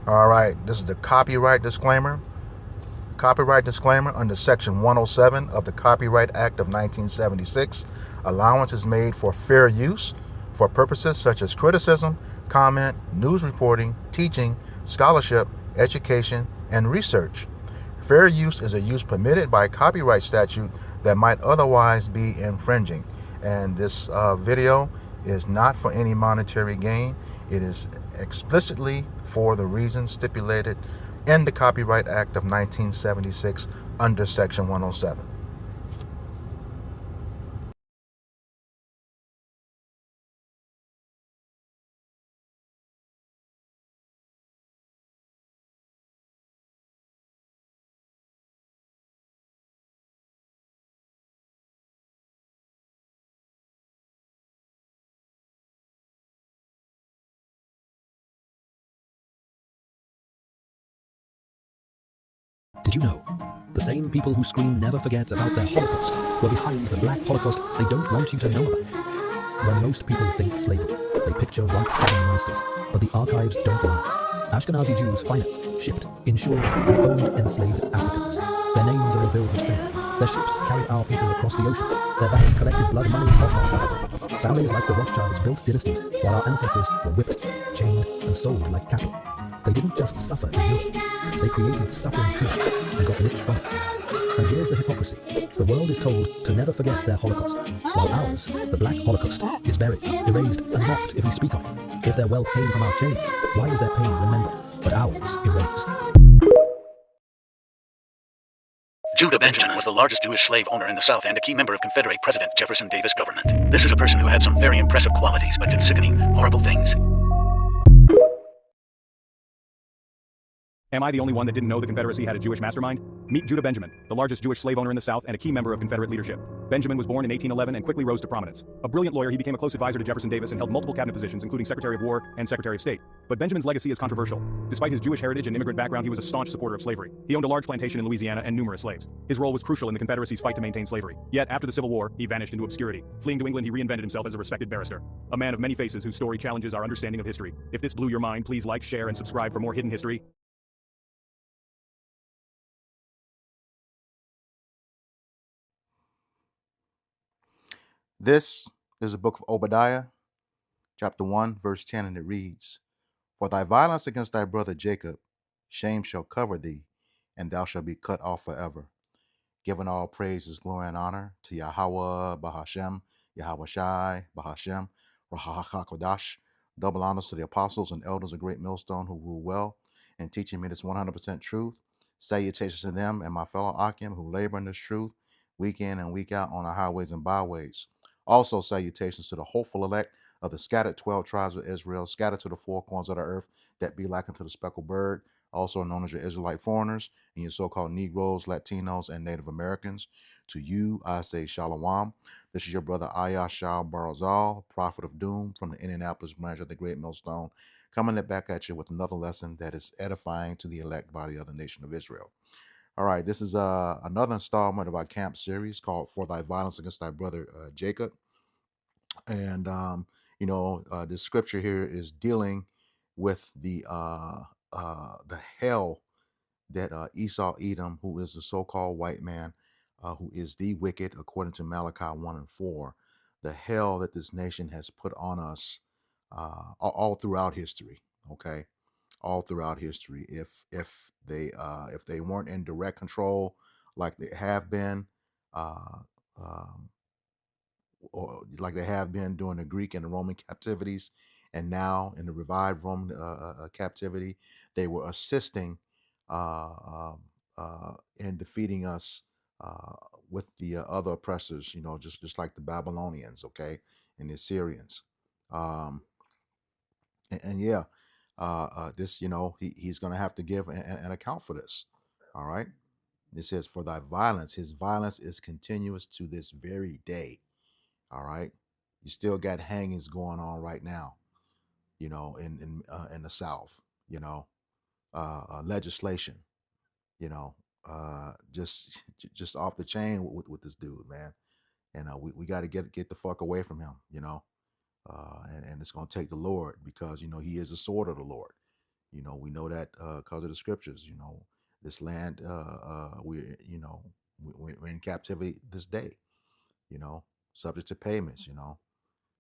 All right, this is the copyright disclaimer. Copyright disclaimer under Section 107 of the Copyright Act of 1976. Allowance is made for fair use for purposes such as criticism, comment, news reporting, teaching, scholarship, education, and research. Fair use is a use permitted by copyright statute that might otherwise be infringing. And this video is not for any monetary gain. It is explicitly for the reasons stipulated in the Copyright Act of 1976 under Section 107. Did you know? The same people who scream never forget about their Holocaust were behind the black Holocaust they don't want you to know about. When most people think slavery, they picture white southern masters, but the archives don't lie. Ashkenazi Jews financed, shipped, insured, and owned enslaved Africans. Their names are in bills of sale. Their ships carried our people across the ocean. Their banks collected blood money off our suffering. Families like the Rothschilds built dynasties, while our ancestors were whipped, chained, and sold like cattle. They didn't just suffer in Europe. They created suffering here and got rich from it. And here's the hypocrisy. The world is told to never forget their Holocaust, while ours, the Black Holocaust, is buried, erased, and mocked if we speak on it. If their wealth came from our chains, why is their pain remembered, but ours erased? Judah Benjamin was the largest Jewish slave owner in the South and a key member of Confederate President Jefferson Davis' government. This is a person who had some very impressive qualities, but did sickening, horrible things. Am I the only one that didn't know the Confederacy had a Jewish mastermind? Meet Judah Benjamin, the largest Jewish slave owner in the South and a key member of Confederate leadership. Benjamin was born in 1811 and quickly rose to prominence. A brilliant lawyer, he became a close advisor to Jefferson Davis and held multiple cabinet positions, including Secretary of War and Secretary of State. But Benjamin's legacy is controversial. Despite his Jewish heritage and immigrant background, he was a staunch supporter of slavery. He owned a large plantation in Louisiana and numerous slaves. His role was crucial in the Confederacy's fight to maintain slavery. Yet, after the Civil War, he vanished into obscurity. Fleeing to England, he reinvented himself as a respected barrister. A man of many faces whose story challenges our understanding of history. If this blew your mind, please like, share, and subscribe for more hidden history. This is the book of Obadiah, chapter 1, verse 10, and it reads, For thy violence against thy brother Jacob, shame shall cover thee, and thou shalt be cut off forever. Giving all praises, glory, and honor to Yahweh, Bahashem, Yahweh Shai, Bahashem, Rahahakodash. Double honors to the apostles and elders of Great Millstone who rule well and teaching me this 100% truth. Salutations to them and my fellow Akim who labor in this truth week in and week out on the highways and byways. Also, salutations to the hopeful elect of the scattered 12 tribes of Israel, scattered to the four corners of the earth, that be like unto the speckled bird, also known as your Israelite foreigners and your so-called Negroes, Latinos, and Native Americans. To you, I say Shalom. This is your brother Ayashal Barazal, prophet of doom from the Indianapolis branch of the Great Millstone, coming back at you with another lesson that is edifying to the elect body of the nation of Israel. All right, this is another installment of our camp series called For Thy Violence Against Thy Brother Jacob. And, this scripture here is dealing with the hell that Esau Edom, who is the so-called white man, who is the wicked, according to Malachi 1 and 4, the hell that this nation has put on us all throughout history. Okay, all throughout history. If they weren't in direct control like they have been, uh, um, or like they have been during the Greek and the Roman captivities, and now in the revived Roman captivity, they were assisting uh, um, in defeating us uh, with the other oppressors. Just like the Babylonians, okay, and the Assyrians. Um, and yeah, this he's going to have to give an account for this. All right. It says, "For thy violence, his violence is continuous to this very day." All right. You still got hangings going on right now, in the South, legislation, you know, just just off the chain with this dude, man. And we got to get the fuck away from him, and it's gonna take the Lord because he is the sword of the Lord, We know that because of the scriptures. This land, we're in captivity this day. You know, subject to payments.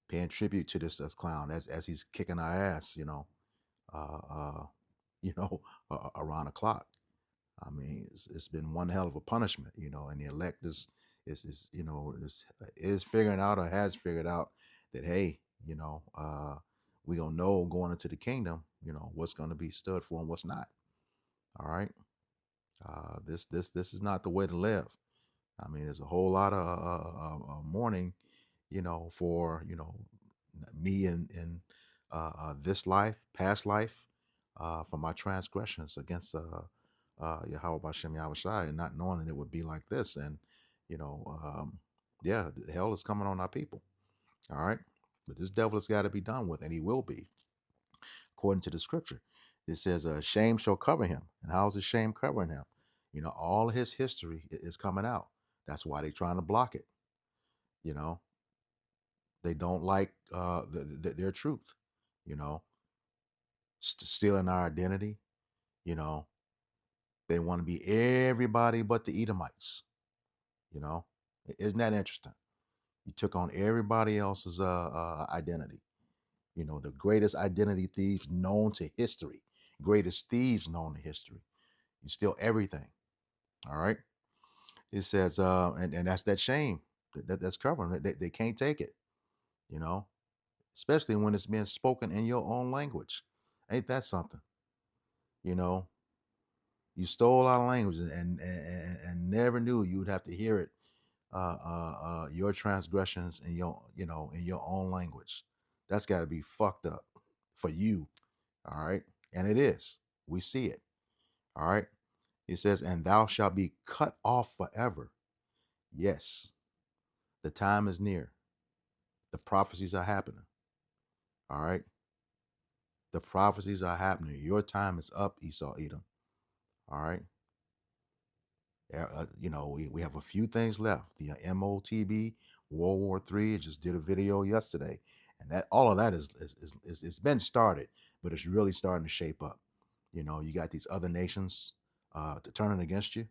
Paying tribute to this clown as he's kicking our ass. Uh, uh, around the clock. I mean, it's been one hell of a punishment. And the elect is figuring out or has figured out that, hey, we gonna know going into the kingdom, what's gonna be stood for and what's not. All right. This is not the way to live. I mean, there's a whole lot of mourning, for me in this life, past life, for my transgressions against Yahweh Bashem Yahushai, and not knowing that it would be like this. And you know, yeah, hell is coming on our people. All right, but this devil has got to be done with, and he will be, according to the scripture. It says, "Shame shall cover him." And how is the shame covering him? All of his history is coming out. That's why they're trying to block it. You know, they don't like their truth. You know, stealing our identity. You know, they want to be everybody but the Edomites. You know, isn't that interesting? You took on everybody else's identity. The greatest identity thieves known to history, greatest thieves known to history. You steal everything. All right. It says, and that's that shame that's covering it. They can't take it. You know, especially when it's being spoken in your own language. Ain't that something? You know, you stole our language and never knew you would have to hear it, your transgressions in your own language. That's got to be fucked up for you. All right, and it is. We see it. All right. He says, "And thou shalt be cut off forever." Yes, the time is near. The prophecies are happening. All right. The prophecies are happening. Your time is up, Esau, Edom. All right. We have a few things left. The MOTB, World War III, just did a video yesterday, and that all of that is it's been started, but it's really starting to shape up. You got these other nations to turning against you.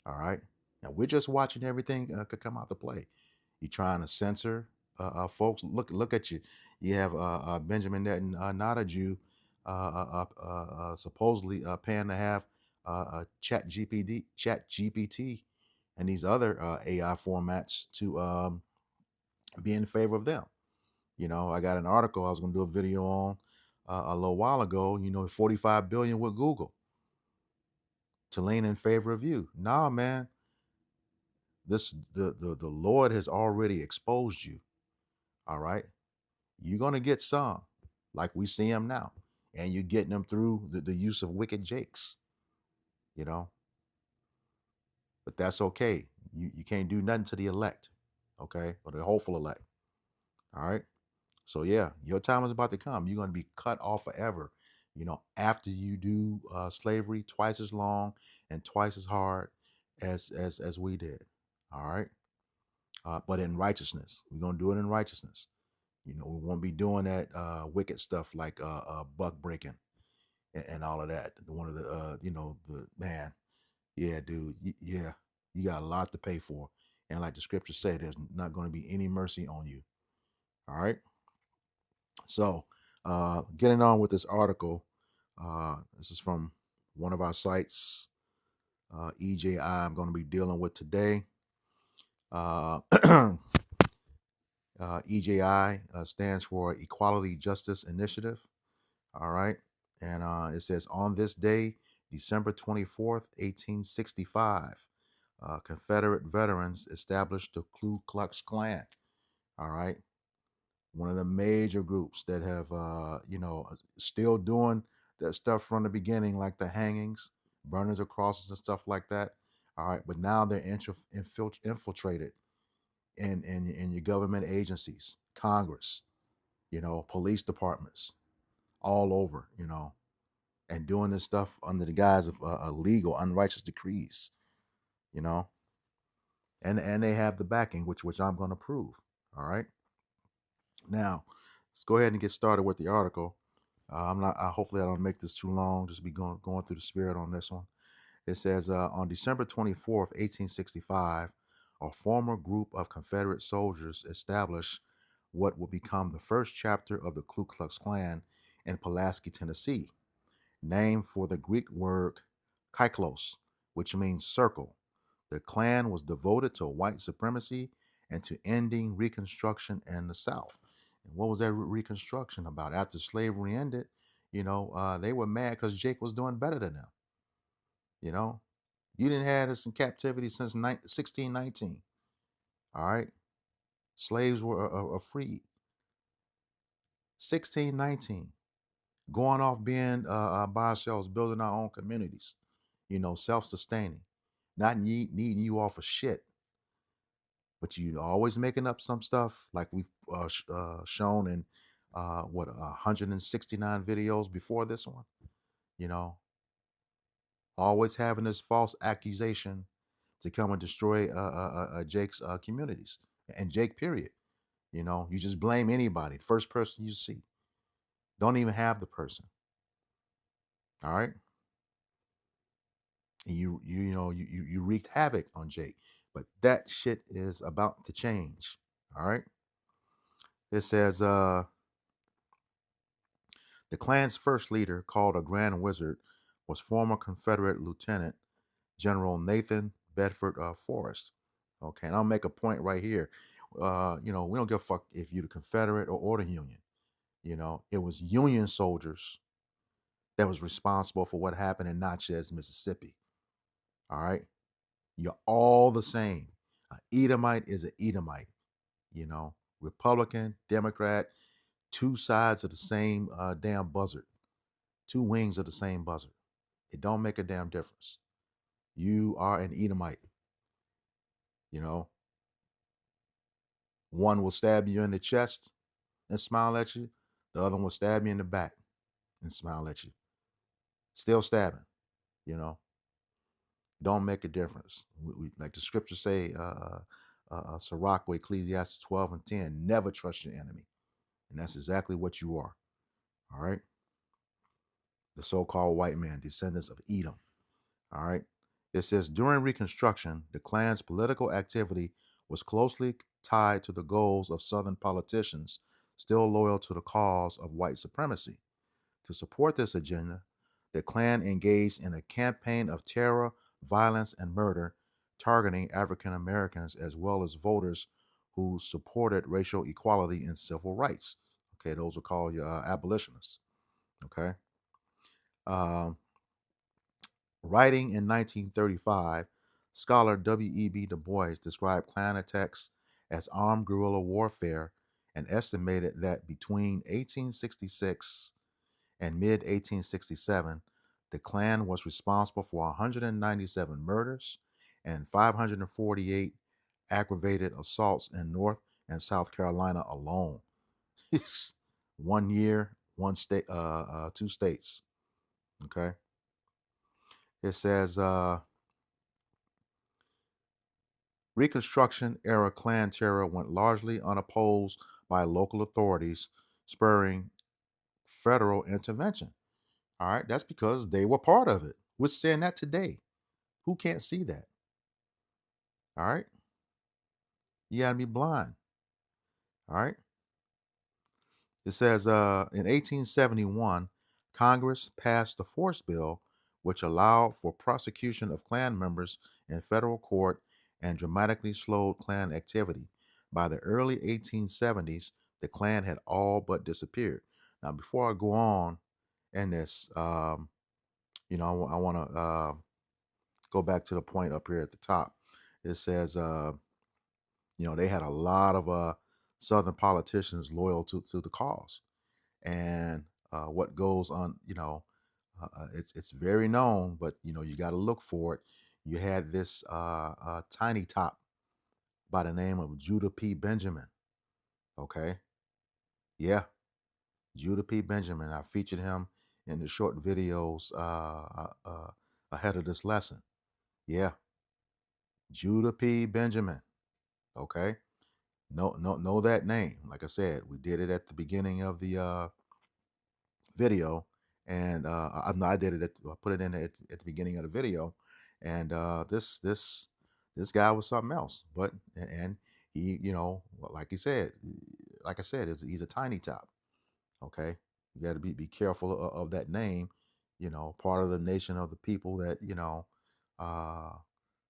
All right, and we're just watching everything could come out to play. You trying to censor folks? Look at you. You have Benjamin Netanyahu, supposedly paying to have Chat GPT, and these other AI formats to be in favor of them. I got an article I was going to do a video on a little while ago. 45 billion with Google to lean in favor of you. Nah, man, the Lord has already exposed you. All right, you're gonna get some, like we see them now, and you're getting them through the use of wicked jakes. You know, but that's okay. You can't do nothing to the elect, okay, or the hopeful elect. All right. So yeah, your time is about to come. You're gonna be cut off forever. After you do slavery twice as long and twice as hard as we did. All right. But in righteousness, we're gonna do it in righteousness. We won't be doing that wicked stuff like buck breaking and all of that. One of the the man, yeah, dude, yeah, you got a lot to pay for, and like the scriptures say, there's not going to be any mercy on you. All right. So, getting on with this article, this is from one of our sites, EJI. I'm going to be dealing with today. EJI stands for Equality Justice Initiative. All right. And it says, on this day, December 24th, 1865, Confederate veterans established the Ku Klux Klan. All right. One of the major groups that have, still doing that stuff from the beginning, like the hangings, burnings of crosses and stuff like that. All right. But now they're infiltrated in your government agencies, Congress, police departments, all over, and doing this stuff under the guise of illegal, unrighteous decrees, you know, and they have the backing, which I'm going to prove. All right. Now, let's go ahead and get started with the article. I'm not. Hopefully, I don't make this too long. Just be going through the spirit on this one. It says on December 24th, 1865, a former group of Confederate soldiers established what would become the first chapter of the Ku Klux Klan in Pulaski, Tennessee, named for the Greek word kyklos, which means circle. The Klan was devoted to white supremacy and to ending Reconstruction in the South. And what was that Reconstruction about? After slavery ended, they were mad because Jake was doing better than them. You know, you didn't have us in captivity since 1619. All right, slaves were freed. 1619, going off being by ourselves, building our own communities. Self-sustaining, not needing you off of shit. But you always making up some stuff like we've shown in 169 videos before this one. You know, always having this false accusation to come and destroy Jake's communities and Jake. Period. You just blame anybody. First person you see. Don't even have the person. All right. And you wreaked havoc on Jake, but that shit is about to change. All right. It says the Klan's first leader, called a Grand Wizard, was former Confederate Lieutenant General Nathan Bedford Forrest. Okay, and I'll make a point right here. We don't give a fuck if you're the Confederate or the Union. It was Union soldiers that was responsible for what happened in Natchez, Mississippi. All right, you're all the same. An Edomite is an Edomite. Republican, Democrat, two sides of the same damn buzzard, two wings of the same buzzard. It don't make a damn difference. You are an Edomite. You know, one will stab you in the chest and smile at you. The other one will stab you in the back and smile at you. Still stabbing. You know, don't make a difference. Like the scriptures say, Sirach, Ecclesiastes 12 and 10, never trust your enemy. And that's exactly what you are. All right. The so-called white man, descendants of Edom. All right. It says during Reconstruction, the Klan's political activity was closely tied to the goals of Southern politicians still loyal to the cause of white supremacy. To support this agenda, the Klan engaged in a campaign of terror, violence, and murder, targeting African Americans as well as voters who supported racial equality and civil rights. Okay, those are called your abolitionists. Okay. Um, Writing in 1935, scholar W.E.B. Du Bois described Klan attacks as armed guerrilla warfare and estimated that between 1866 and mid 1867, the Klan was responsible for 197 murders and 548 aggravated assaults in North and South Carolina alone. 1 year, one state, two states. Okay. It says Reconstruction era Klan terror went largely unopposed by local authorities, spurring federal intervention. All right, that's because they were part of it. We're saying that today. Who can't see that? All right, you gotta be blind. All right. It says in 1871, Congress passed the Force Bill, which allowed for prosecution of Klan members in federal court and dramatically slowed Klan activity. By the early 1870s, the Klan had all but disappeared. Now, before I go on in this, I want to go back to the point up here at the top. It says, they had a lot of Southern politicians loyal to the cause, and what goes on, it's very known, but you got to look for it. You had this tiny top by the name of Judah P. Benjamin. Okay, yeah, Judah P. Benjamin. I featured him in the short videos ahead of this lesson. Yeah, Judah P. Benjamin. Okay, know that name. Like I said, we did it at the beginning of the video, and I did it. I put it in at the beginning of the video, and this guy was something else. But and he, like he said, like I said, he's a tiny top. Okay, you got to be careful of that name. Part of the nation of the people that uh,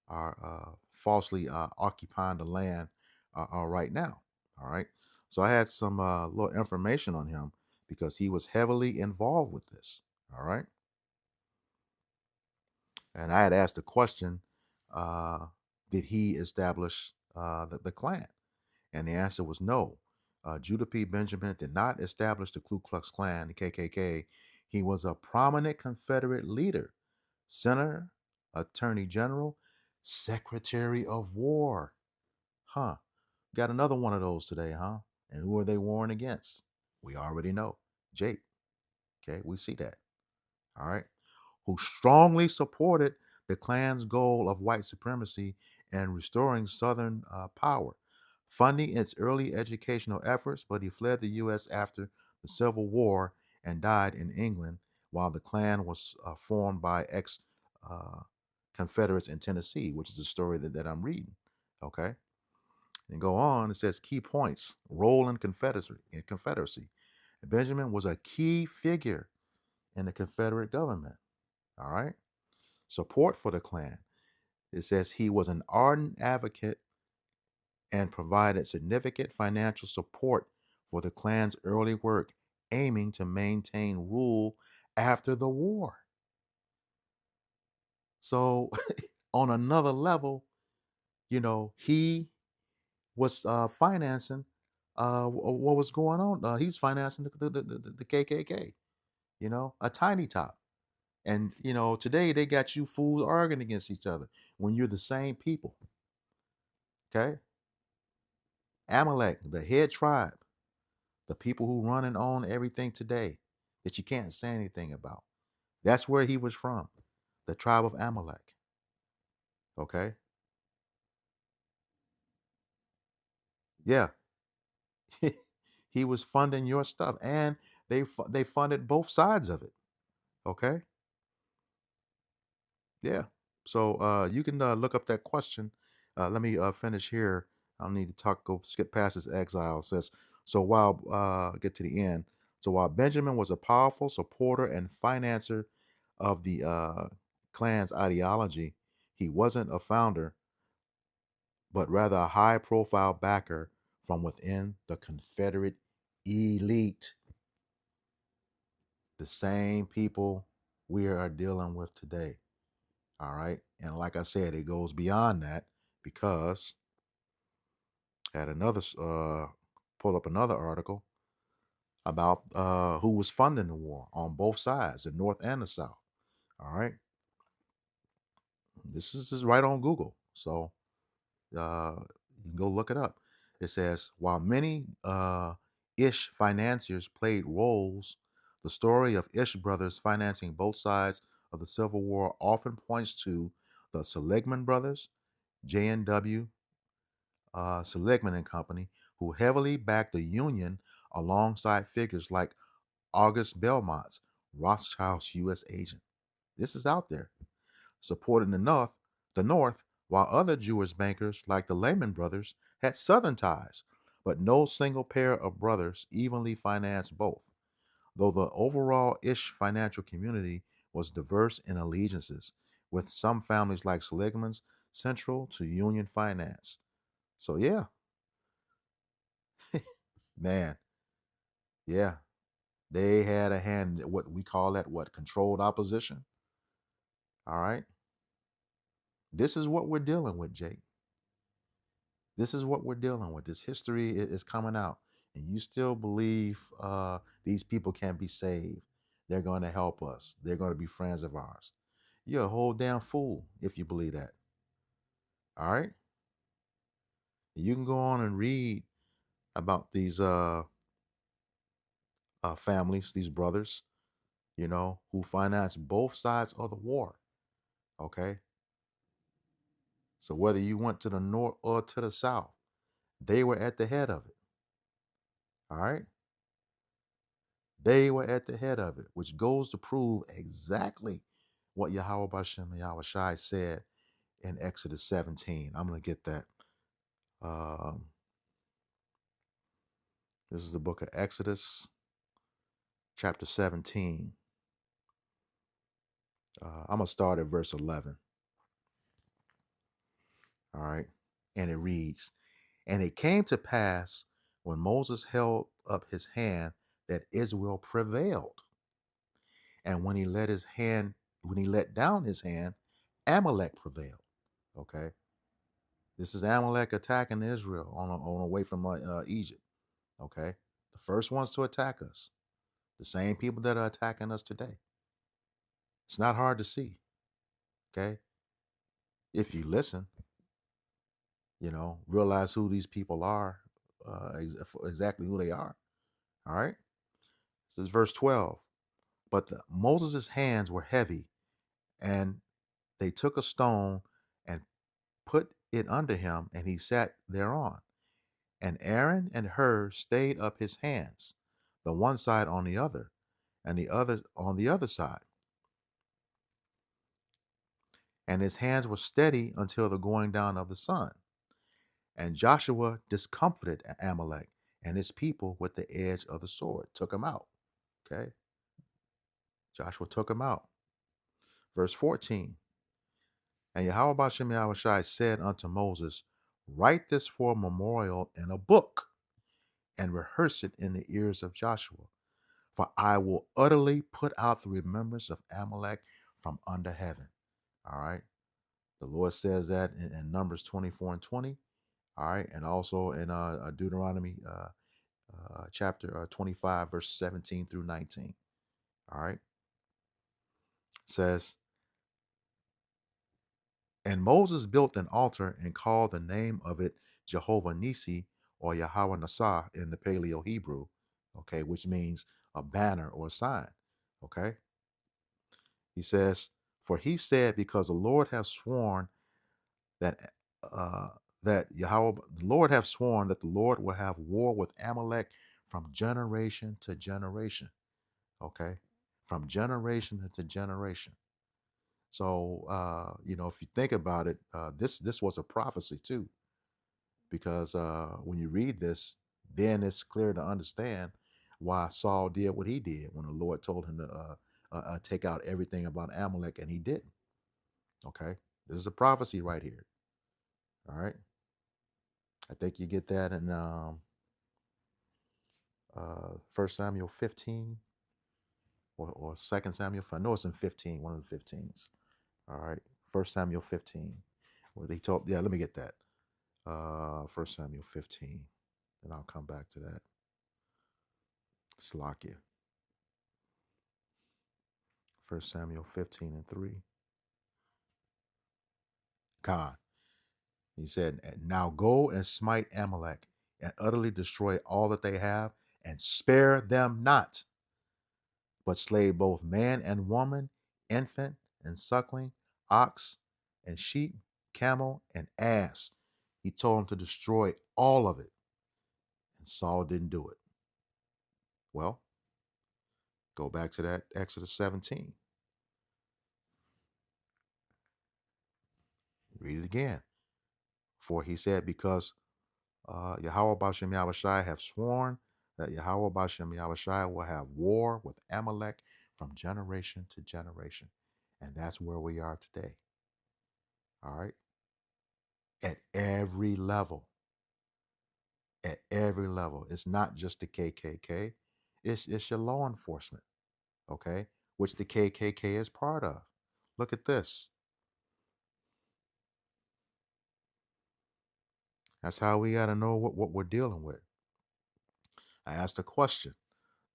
are falsely occupying the land right now. All right. So I had some little information on him because he was heavily involved with this. All right. And I had asked the question, uh, did he establish the Klan? And the answer was no. Judah P. Benjamin did not establish the Ku Klux Klan, the KKK. He was a prominent Confederate leader, senator, attorney general, secretary of war. Huh. Got another one of those today, huh? And who are they warring against? We already know. Jake. Okay, we see that. All right. Who strongly supported the Klan's goal of white supremacy and restoring Southern power, funding its early educational efforts, but he fled the U.S. after the Civil War and died in England while the Klan was formed by ex uh, Confederates in Tennessee, which is the story that I'm reading. Okay. And go on, it says key points, role in Confederacy. Benjamin was a key figure in the Confederate government. All right. Support for the Klan. It says he was an ardent advocate and provided significant financial support for the Klan's early work, aiming to maintain rule after the war. So, on another level, he was financing what was going on. He's financing the KKK, a tiny top. And, today they got you fools arguing against each other when you're the same people. Okay. Amalek, the head tribe, the people who run and own everything today that you can't say anything about. That's where he was from, the tribe of Amalek. Okay. Yeah. He was funding your stuff, and they funded both sides of it. Okay. Yeah. So you can look up that question. Let me finish here. I'll need to go skip past his exile. It says, so while get to the end. So while Benjamin was a powerful supporter and financer of the Klan's ideology, he wasn't a founder, but rather a high profile backer from within the Confederate elite. The same people we are dealing with today. All right. And like I said, it goes beyond that because I had another pull up another article about who was funding the war on both sides, the North and the South. All right. This is right on Google. So you can go look it up. It says while many Ish financiers played roles, the story of Ish brothers financing both sides of the Civil War often points to the Seligman brothers, J&W Seligman and Company, who heavily backed the Union alongside figures like August Belmont's Rothschild's U.S. agent. This is out there, supporting the North, while other Jewish bankers like the Lehman brothers had Southern ties, but no single pair of brothers evenly financed both, though the overall Ish financial community was diverse in allegiances, with some families like Seligman's central to Union finance. So yeah, man, yeah, they had a hand in what we call that what controlled opposition. All right. This is what we're dealing with, Jake. This is what we're dealing with. This history is coming out. And you still believe these people can be saved. They're going to help us. They're going to be friends of ours. You're a whole damn fool if you believe that. All right. You can go on and read about these families, these brothers, who financed both sides of the war. Okay. So whether you went to the north or to the south, they were at the head of it. All right. They were at the head of it, which goes to prove exactly what Yahweh Bashem Yahweh Shai said in Exodus 17. I'm going to get that. Um, this is the book of Exodus, chapter 17. I'm going to start at verse 11. All right. And it reads, "And it came to pass when Moses held up his hand that Israel prevailed. And when he let down his hand, Amalek prevailed." Okay. This is Amalek attacking Israel on away from Egypt. Okay. The first ones to attack us. The same people that are attacking us today. It's not hard to see. Okay. If you listen, realize who these people are, exactly who they are. All right. This is verse 12. But Moses' hands were heavy, and they took a stone and put it under him, and he sat thereon. And Aaron and Hur stayed up his hands, the one side on the other, and the other on the other side. And his hands were steady until the going down of the sun. And Joshua discomfited Amalek and his people with the edge of the sword, took him out. Okay. Joshua took him out. Verse 14. And Yahweh Bashem Yahushai said unto Moses, "Write this for a memorial in a book, and rehearse it in the ears of Joshua. For I will utterly put out the remembrance of Amalek from under heaven." All right. The Lord says that in Numbers 24 and 20. All right. And also in Deuteronomy chapter 25, verse 17 through 19. All right. It says, "And Moses built an altar and called the name of it Jehovah Nisi, or Yahweh Nasah in the Paleo Hebrew, okay, which means a banner or a sign. Okay. He says, "For he said, because the Lord have sworn that the Lord have sworn that the Lord will have war with Amalek from generation to generation." Okay. From generation to generation. So if you think about it, this was a prophecy too, because when you read this, then it's clear to understand why Saul did what he did when the Lord told him to take out everything about Amalek, and he didn't. Okay, this is a prophecy right here. All right, I think you get that in 1 Samuel 15 or 2 Samuel. I know it's in 15, one of the 15s. All right, 1 Samuel 15, where they told. Yeah, let me get that. 1 Samuel 15, and I'll come back to that. Slakia. 1 Samuel 15 and 3. God. He said, "Now go and smite Amalek and utterly destroy all that they have, and spare them not, but slay both man and woman, infant and suckling, ox and sheep, camel and ass." He told him to destroy all of it. And Saul didn't do it. Well, go back to that Exodus 17. Read it again. "For he said, because Yahweh Bashem Yahushai have sworn that Yahweh Bashem Yahushai will have war with Amalek from generation to generation." And that's where we are today. All right. At every level. At every level. It's not just the KKK. It's your law enforcement. Okay. Which the KKK is part of. Look at this. That's how we got to know what we're dealing with. I asked a question.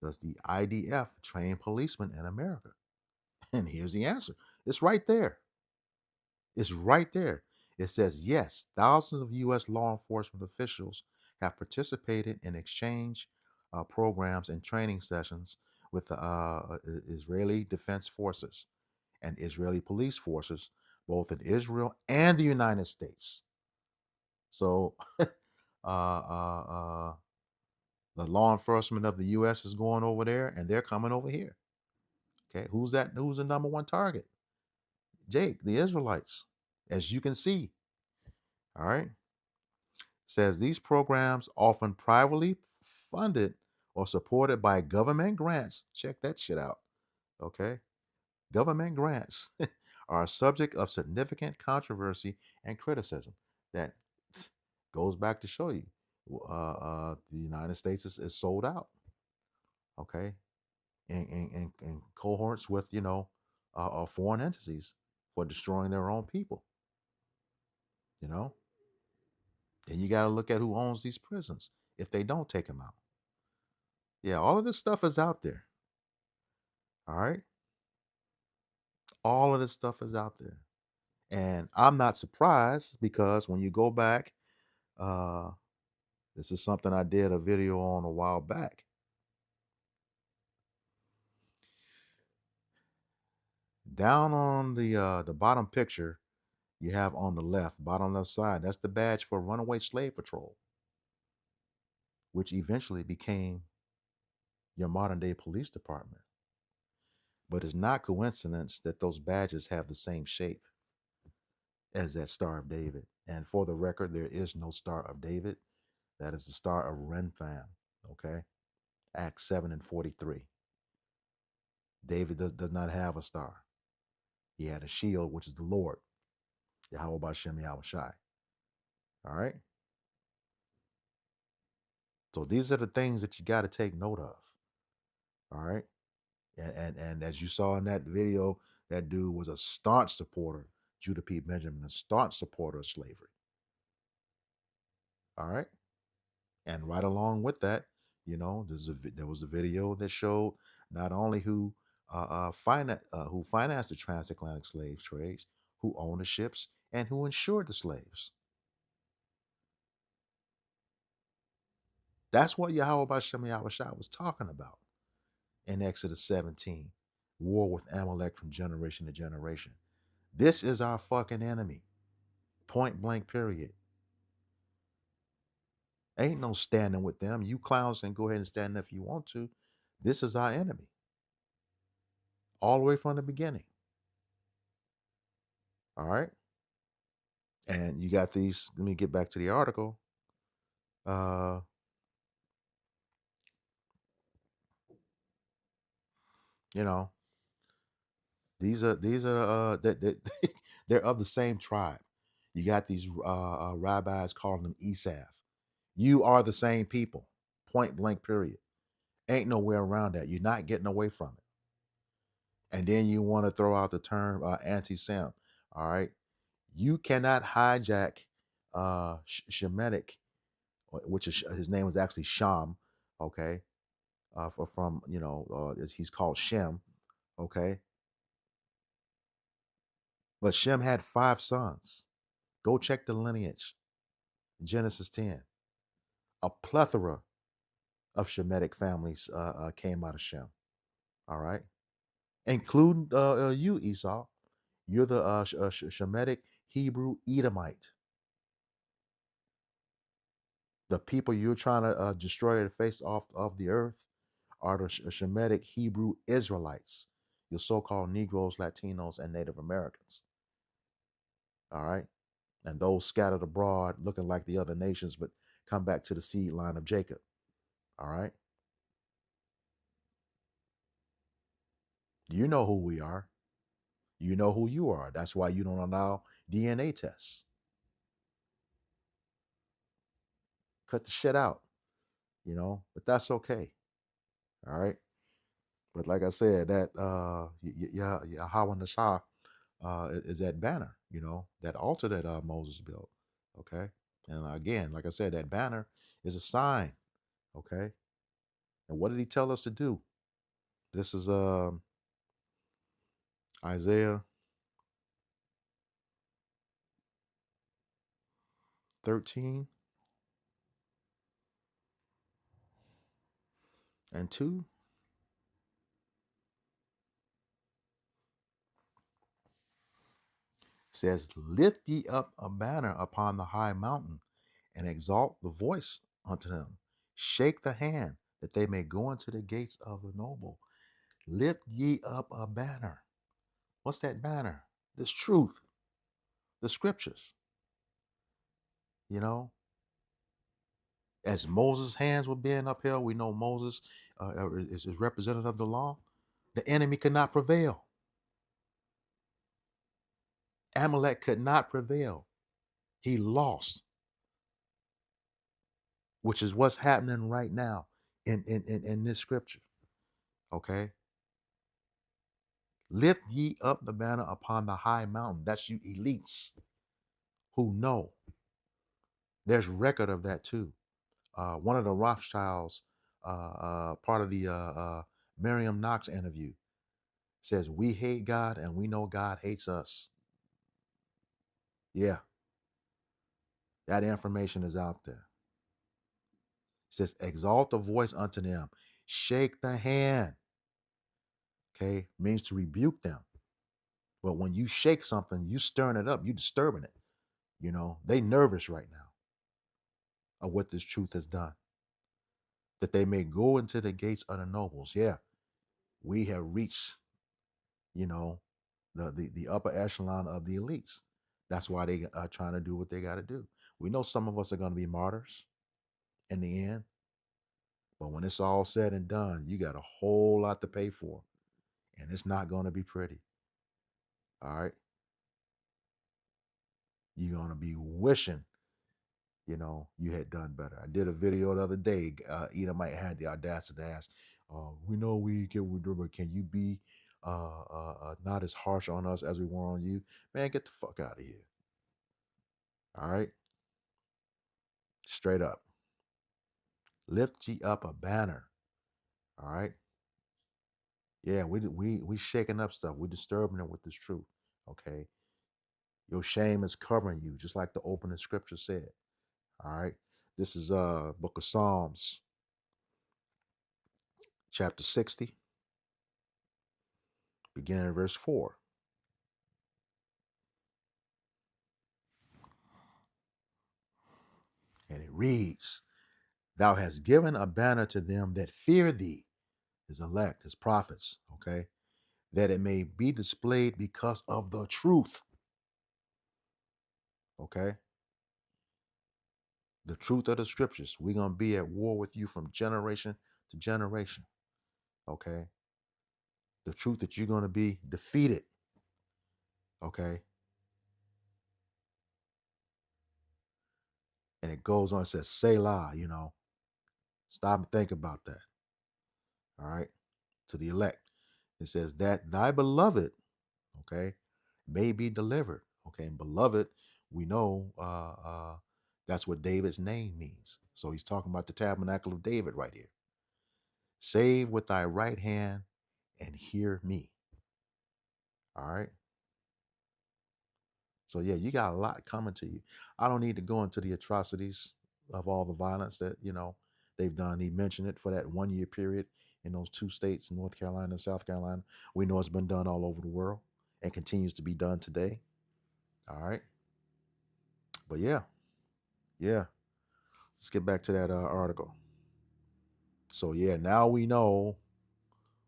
Does the IDF train policemen in America? And here's the answer. It's right there. It's right there. It says, yes, thousands of U.S. law enforcement officials have participated in exchange programs and training sessions with the Israeli Defense Forces and Israeli police forces, both in Israel and the United States. So uh, uh, The law enforcement of the U.S. is going over there, and they're coming over here. Okay, who's that? Who's the number one target? Jake, the Israelites, as you can see. All right, says these programs, often privately funded or supported by government grants. Check that shit out. Okay, government grants are a subject of significant controversy and criticism. That goes back to show you the United States is sold out. Okay, in cohorts with foreign entities for destroying their own people. You know, and you got to look at who owns these prisons if they don't take them out. Yeah, all of this stuff is out there. All right, all of this stuff is out there, and I'm not surprised because when you go back, uh, this is something I did a video on a while back. Down on the bottom picture, you have on the left, bottom left side, that's the badge for Runaway Slave Patrol, which eventually became your modern day police department. But it's not coincidence that those badges have the same shape as that Star of David. And for the record, there is no Star of David. That is the Star of Renfam. Okay. Acts 7 and 43. David does not have a star. He had a shield, which is the Lord. Yahweh Bashem Yahweh Shai. All right. So these are the things that you got to take note of. All right. And as you saw in that video, that dude was a staunch supporter, Judah P. Benjamin, a staunch supporter of slavery. All right. And right along with that, there was a video that showed not only who financed the transatlantic slave trades, who owned the ships, and who insured the slaves. That's what Yahweh Bashem Yahweh Shai was talking about in Exodus 17, war with Amalek from generation to generation. This is our fucking enemy. Point blank, period. Ain't no standing with them. You clowns can go ahead and stand if you want to. This is our enemy. All the way from the beginning. All right. And you got these. Let me get back to the article. Uh, you know, these are that they're of the same tribe. You got these rabbis calling them Esav. You are the same people. Point blank, period. Ain't nowhere around that. You're not getting away from it. And then you want to throw out the term anti-Sem. All right. You cannot hijack Shemitic, which is his name was actually Sham. Okay. From he's called Shem. Okay. But Shem had 5 sons. Go check the lineage. Genesis 10. A plethora of Shemitic families came out of Shem. All right. Including you, Esau. You're the Shemitic Hebrew Edomite. The people you're trying to destroy the face off of the earth are the Shemitic Hebrew Israelites, your so-called Negroes, Latinos, and Native Americans. All right. And those scattered abroad looking like the other nations, but come back to the seed line of Jacob. All right. You know who we are. You know who you are. That's why you don't allow DNA tests. Cut the shit out, but that's okay. All right. But like I said, that Yahweh Nashah is that banner, that altar that Moses built. Okay. And again, like I said, that banner is a sign. Okay. And what did he tell us to do? This is Isaiah 13 and 2. Says, lift ye up a banner upon the high mountain and exalt the voice unto him. Shake the hand that they may go into the gates of the noble. Lift ye up a banner. What's that banner? This truth, the scriptures. You know, as Moses' hands were being upheld, we know Moses is representative of the law. The enemy could not prevail. Amalek could not prevail. He lost, which is what's happening right now in this scripture. Okay. Lift ye up the banner upon the high mountain. That's you elites who know. There's record of that too. One of the Rothschilds, part of the Miriam Knox interview, says, "We hate God and we know God hates us." Yeah, that information is out there. It says, "Exalt the voice unto them, shake the hand." Okay, means to rebuke them. But when you shake something, you stirring it up, you disturbing it. You know, they nervous right now of what this truth has done. That they may go into the gates of the nobles. Yeah, we have reached, you know, the upper echelon of the elites. That's why they are trying to do what they got to do. We know some of us are going to be martyrs in the end, but when it's all said and done, you got a whole lot to pay for, and it's not going to be pretty. All right, you're going to be wishing, you had done better. I did a video the other day. Might had the audacity to ask, "We know we get what we do, but can you be not as harsh on us as we were on you?" Man, get the fuck out of here. All right, straight up. Lift ye up a banner. All right. Yeah, we shaking up stuff. We're disturbing it with this truth. Okay. Your shame is covering you, just like the opening scripture said. All right. This is Book of Psalms, chapter 60, beginning in verse 4. And it reads, "Thou hast given a banner to them that fear thee," his elect, his prophets, okay, "that it may be displayed because of the truth." Okay. The truth of the scriptures. We're going to be at war with you from generation to generation. Okay. The truth that you're going to be defeated. Okay. And it goes on, it says, Selah, stop and think about that. All right. To the elect, it says, "That thy beloved, okay, may be delivered." Okay. And beloved, we know that's what David's name means. So he's talking about the tabernacle of David right here. "Save with thy right hand and hear me." All right. So yeah, you got a lot coming to you. I don't need to go into the atrocities of all the violence that they've done. He mentioned it for that 1 year period in those two states, North Carolina and South Carolina. We know it's been done all over the world and continues to be done today. All right, but yeah. Let's get back to that article. So yeah, now we know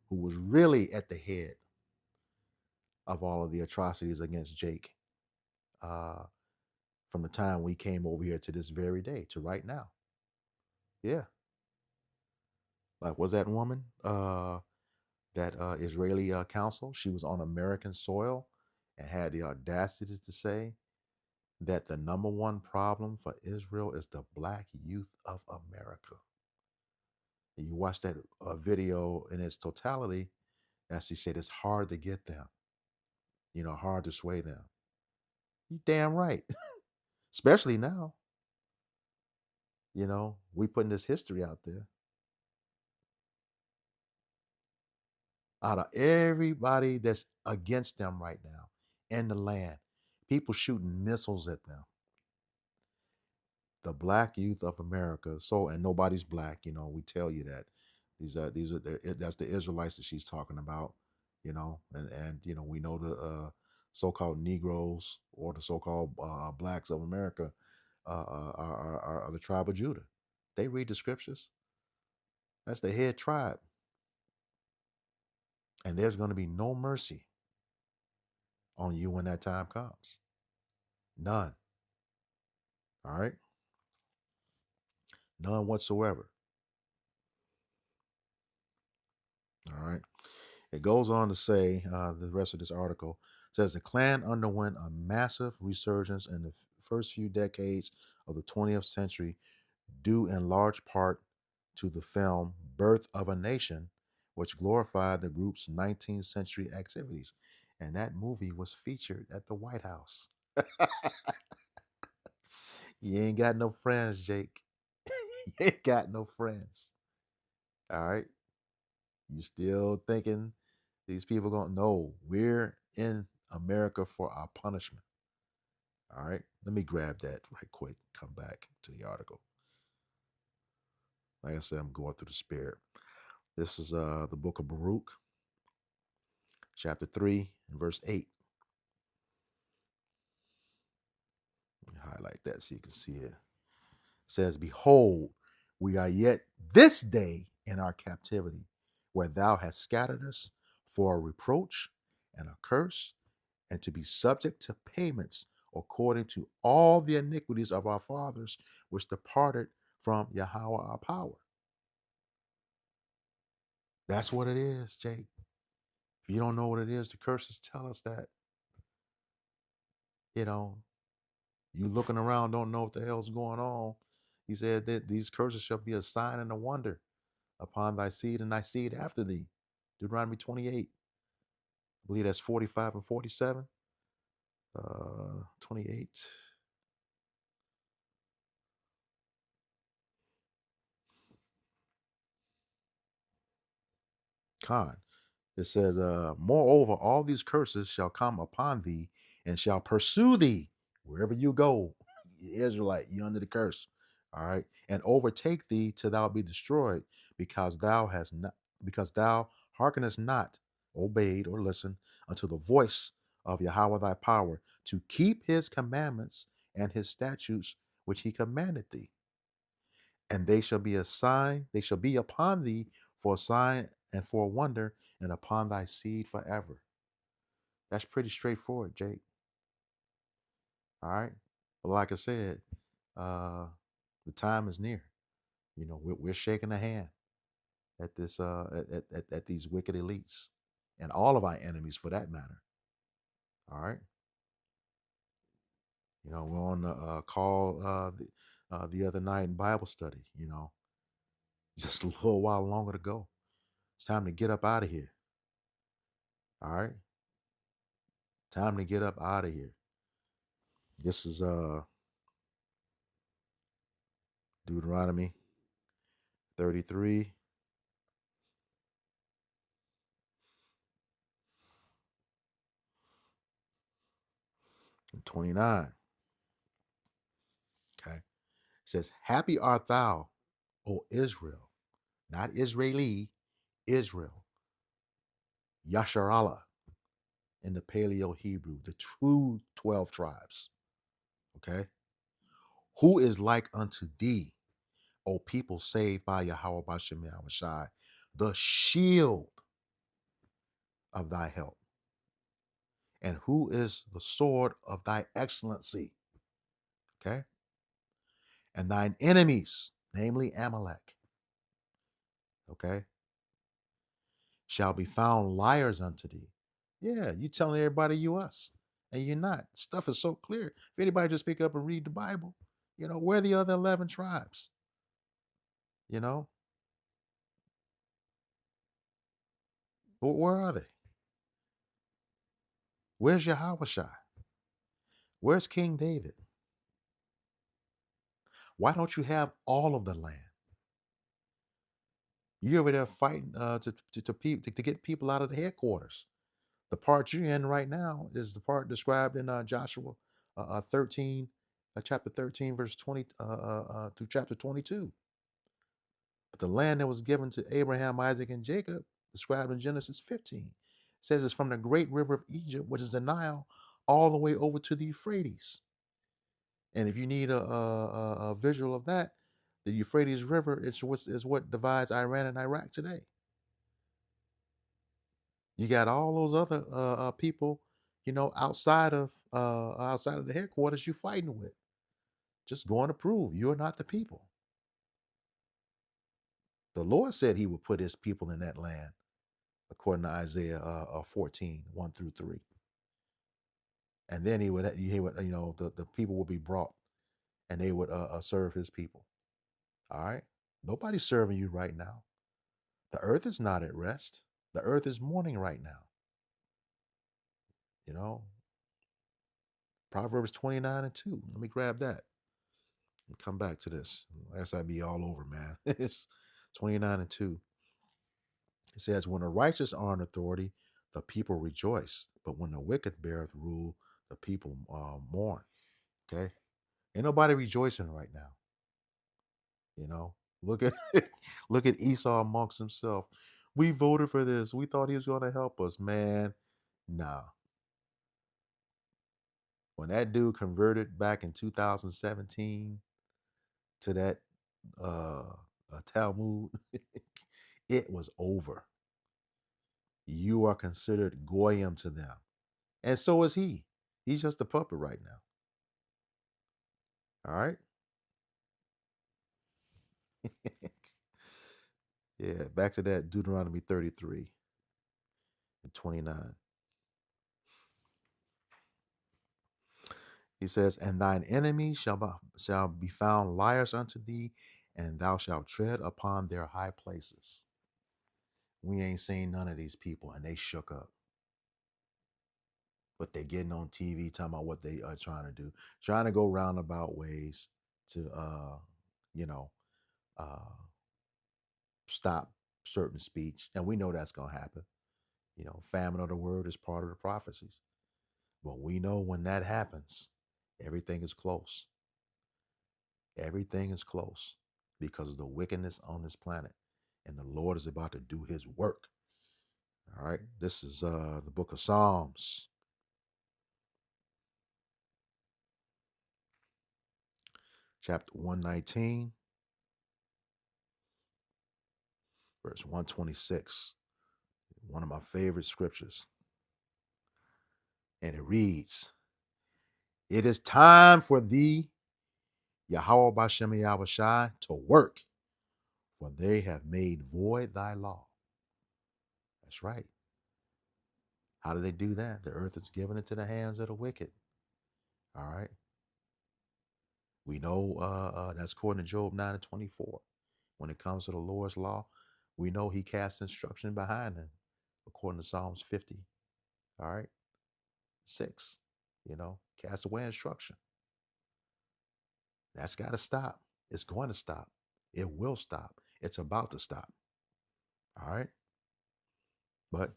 who was really at the head of all of the atrocities against Jake. Uh, from the time we came over here to this very day to right now. Yeah. Like, was that woman, that Israeli council? She was on American soil and had the audacity to say that the number one problem for Israel is the black youth of America. And you watch that video in its totality, and she said it's hard to get them, hard to sway them. You damn right. Especially now, we putting this history out there. Out of everybody that's against them right now in the land, people shooting missiles at them. The black youth of America. So, and nobody's black, we tell you that. That's the Israelites that she's talking about, and we know the so-called Negroes or the so-called blacks of America are the tribe of Judah. They read the scriptures. That's the head tribe. And there's going to be no mercy on you when that time comes. None. All right? None whatsoever. All right? It goes on to say, the rest of this article says the Klan underwent a massive resurgence in the first few decades of the 20th century, due in large part to the film Birth of a Nation, which glorified the group's 19th century activities. And that movie was featured at the White House. You ain't got no friends, Jake. You ain't got no friends. All right. You still thinking these people gonna know we're in America for our punishment. All right. Let me grab that right quick. Come back to the article. Like I said, I'm going through the spirit. This is the book of Baruch, chapter 3 and verse 8. Let me highlight that so you can see it. It says, behold, we are yet this day in our captivity, where thou hast scattered us for a reproach and a curse, and to be subject to payments according to all the iniquities of our fathers, which departed from Yahweh our power. That's what it is, Jake. If you don't know what it is, the curses tell us that. You know, you looking around, don't know what the hell's going on. He said that these curses shall be a sign and a wonder upon thy seed and thy seed after thee. Deuteronomy 28. I believe that's 45 and 47. 28. Con. It says, moreover, all these curses shall come upon thee and shall pursue thee wherever you go. Israelite, you under the curse. All right. And overtake thee till thou be destroyed, because thou hast not, because thou hearkenest not, obeyed, or listened unto the voice of Yahweh thy power, to keep his commandments and his statutes which he commanded thee. And they shall be a sign, they shall be upon thee for a sign and for a wonder, and upon thy seed forever. That's pretty straightforward, Jake. All right. But like I said, uh, the time is near. You know, we're shaking a hand at this at these wicked elites and all of our enemies for that matter. All right. You know, we're on the call the other night in Bible study. You know, just a little while longer to go. It's time to get up out of here. All right. Time to get up out of here. This is Deuteronomy 33 and 29. Okay. It says, happy art thou, O Israel, not Israeli, Israel, Yasharallah in the Paleo Hebrew, the true 12 tribes. Okay. Who is like unto thee, O people saved by Yahweh Bashem Yahushai, the shield of thy help? And who is the sword of thy excellency? Okay. And thine enemies, namely Amalek, okay, shall be found liars unto thee. Yeah, you telling everybody you us, and you're not. Stuff is so clear. If anybody just pick up and read the Bible, you know, where are the other 11 tribes? You know, where are they? Where's Yahweh? Where's King David? Why don't you have all of the land? You're over there fighting to get people out of the headquarters. The part you're in right now is the part described in Joshua 13, chapter 13, verse 20 through chapter 22. But the land that was given to Abraham, Isaac, and Jacob, described in Genesis 15, says it's from the great river of Egypt, which is the Nile, all the way over to the Euphrates. And if you need a visual of that, The Euphrates River is what divides Iran and Iraq today. You got all those other people, outside of the headquarters you fighting with, just going to prove you're not the people. The Lord said He would put His people in that land, according to Isaiah 14, 1 through 3. And then the people would be brought, and they would serve His people. All right, nobody's serving you right now. The earth is not at rest. The earth is mourning right now. You know, Proverbs 29 and 2. Let me grab that and come back to this. As I be all over, man. It's 29 and 2. It says, when the righteous are in authority, the people rejoice. But when the wicked beareth rule, the people mourn. Okay? Ain't nobody rejoicing right now. You know, look at look at Esau amongst himself. We voted for this. We thought he was going to help us, man. Nah. When that dude converted back in 2017 to that Talmud, it was over. You are considered goyim to them, and so is he. He's just a puppet right now. All right. Yeah. Back to that Deuteronomy 33 and 29. He says, "And thine enemies shall be found liars unto thee, and thou shalt tread upon their high places." We ain't seen none of these people, and they shook up. But they getting on TV talking about what they are trying to do, trying to go roundabout ways to, you know, uh, stop certain speech, and we know that's gonna happen. Famine of the word is part of the prophecies. But we know when that happens, everything is close. Everything is close because of the wickedness on this planet, and the Lord is about to do His work. All right, this is the book of Psalms, chapter 119, verse 126. One of my favorite scriptures. And it reads, "It is time for thee, Yahweh Bashem Yahushai, to work, for they have made void thy law." That's right. How do they do that? The earth is given into the hands of the wicked. All right. We know that's according to Job 9 and 24. When it comes to the Lord's law, we know He casts instruction behind Him, according to Psalms 50. All right. 6. Cast away instruction. That's got to stop. It's going to stop. It will stop. It's about to stop. All right. But,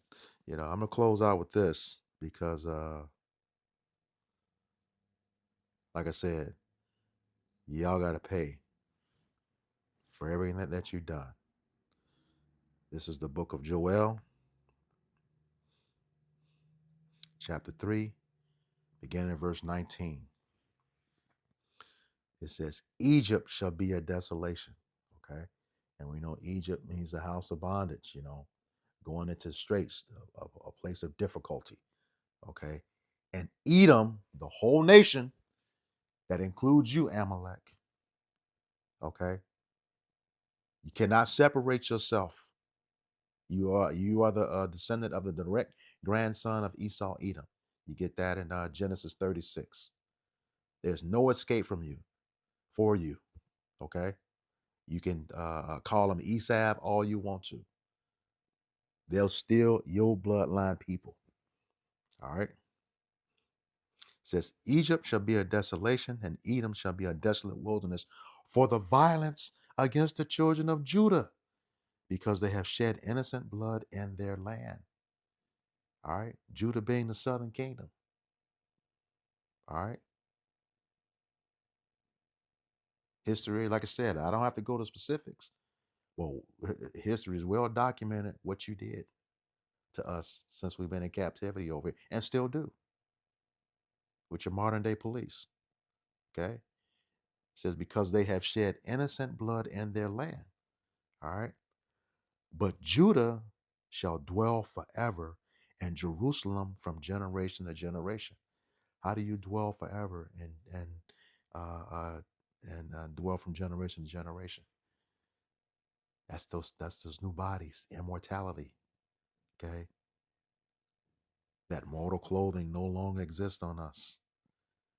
I'm going to close out with this because, like I said, y'all got to pay for everything that you've done. This is the book of Joel, chapter 3, beginning in verse 19. It says, Egypt shall be a desolation. Okay. And we know Egypt means the house of bondage, going into straits, a place of difficulty. Okay. And Edom, the whole nation, that includes you, Amalek. Okay. You cannot separate yourself. You are the descendant of the direct grandson of Esau, Edom. You get that in Genesis 36. There's no escape from you, for you. Okay. You can call them Esau all you want to. They'll steal your bloodline people. All right. It says, Egypt shall be a desolation, and Edom shall be a desolate wilderness for the violence against the children of Judah, because they have shed innocent blood in their land. All right. Judah being the southern kingdom. All right. History, like I said, I don't have to go to specifics. Well, history is well documented what you did to us since we've been in captivity over it, and still do with your modern day police. Okay. says, because they have shed innocent blood in their land. All right. But Judah shall dwell forever, and Jerusalem from generation to generation. How do you dwell forever uh, uh, and dwell from generation to generation? That's those new bodies, immortality. Okay, that mortal clothing no longer exists on us.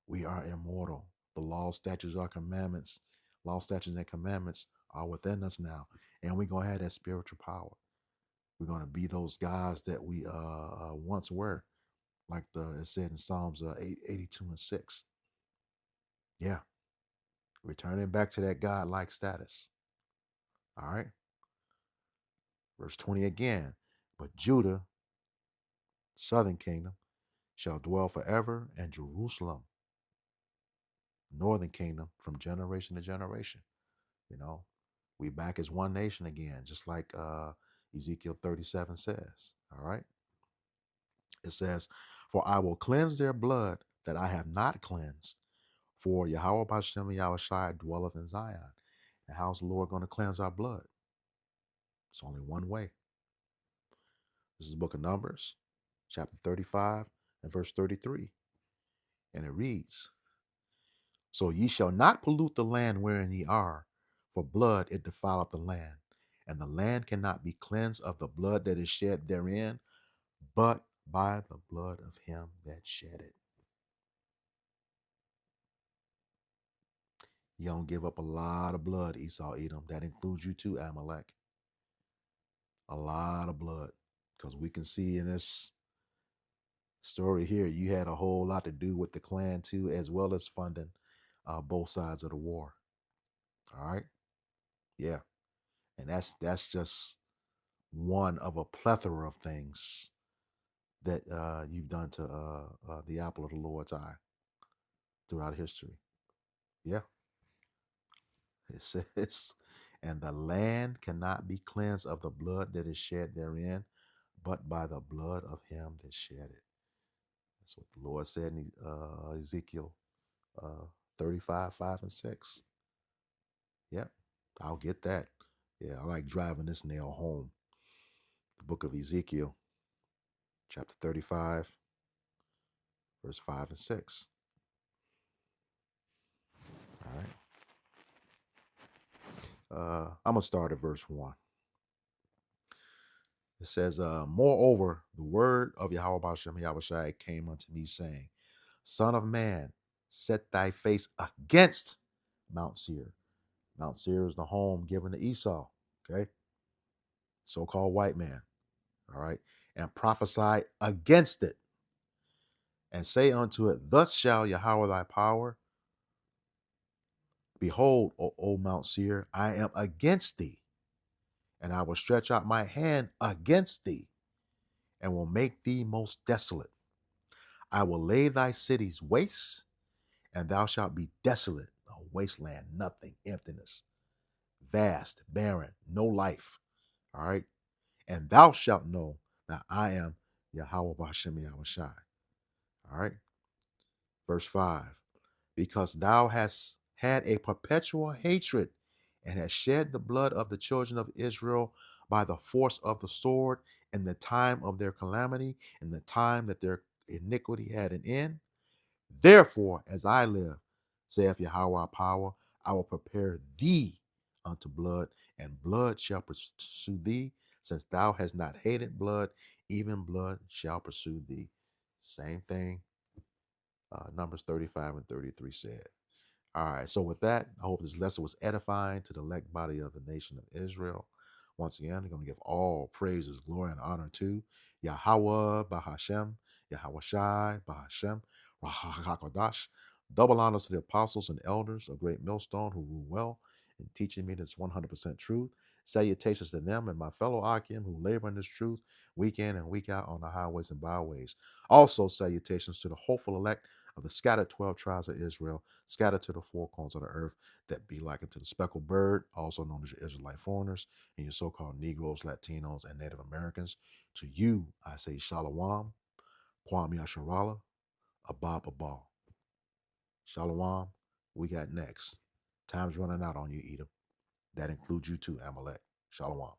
We are immortal. The law, statutes, our commandments, law, statutes, and commandments are within us now, and we're gonna have that spiritual power. We're gonna be those guys that we once were, like it said in Psalms 82:6. Yeah, returning back to that God-like status. All right, verse 20 again. But Judah, southern kingdom, shall dwell forever, and Jerusalem, northern kingdom, from generation to generation. You know, we back as one nation again, just like Ezekiel 37 says. All right. It says, for I will cleanse their blood that I have not cleansed. For Yahweh Bashem Yahushai dwelleth in Zion. And how's the Lord going to cleanse our blood? It's only one way. This is the book of Numbers, chapter 35 and verse 33. And it reads, so ye shall not pollute the land wherein ye are, for blood it defileth the land, and the land cannot be cleansed of the blood that is shed therein, but by the blood of him that shed it. You don't give up a lot of blood, Esau, Edom. That includes you too, Amalek. A lot of blood. Because we can see in this story here, you had a whole lot to do with the clan too, as well as funding both sides of the war. All right. Yeah. And that's just one of a plethora of things that you've done to the apple of the Lord's eye throughout history. Yeah. It says, and the land cannot be cleansed of the blood that is shed therein, but by the blood of him that shed it. That's what the Lord said in Ezekiel uh, 35, 5, and 6. Yep, I'll get that. Yeah, I like driving this nail home. The book of Ezekiel, chapter 35, verse 5 and 6. All right. I'm going to start at verse 1. It says, moreover, the word of Yahweh Bashem Yahushai came unto me, saying, Son of man, set thy face against Mount Seir. Mount Seir is the home given to Esau, okay? So-called white man, all right? And prophesy against it, and say unto it, thus shall Yahweh thy power, behold, O Mount Seir, I am against thee, and I will stretch out my hand against thee, and will make thee most desolate. I will lay thy cities waste, and thou shalt be desolate, a wasteland, nothing, emptiness, vast, barren, no life. All right. And thou shalt know that I am Yahweh Bashem Yahushai. All right. Verse 5. Because thou hast had a perpetual hatred and hast shed the blood of the children of Israel by the force of the sword in the time of their calamity, in the time that their iniquity had an end. Therefore, as I live, saith Yahweh power, I will prepare thee unto blood, and blood shall pursue thee, since thou hast not hated blood, even blood shall pursue thee. Same thing Numbers 35 and 33 said. All right, so with that, I hope this lesson was edifying to the elect body of the nation of Israel. Once again, I'm going to give all praises, glory, and honor to Yahweh Bahashem, Yahweh Shai Bahashem, Rahakodash. Double honors to the apostles and elders of Great Millstone who rule well in teaching me this 100% truth. Salutations to them and my fellow Akim who labor in this truth week in and week out on the highways and byways. Also, salutations to the hopeful elect of the scattered 12 tribes of Israel, scattered to the four corners of the earth, that be likened to the speckled bird, also known as your Israelite foreigners, and your so-called Negroes, Latinos, and Native Americans. To you, I say Shalom, Kwam Yasharala, Abab Abal. Shalom, we got next. Time's running out on you, Edom. That includes you too, Amalek. Shalom.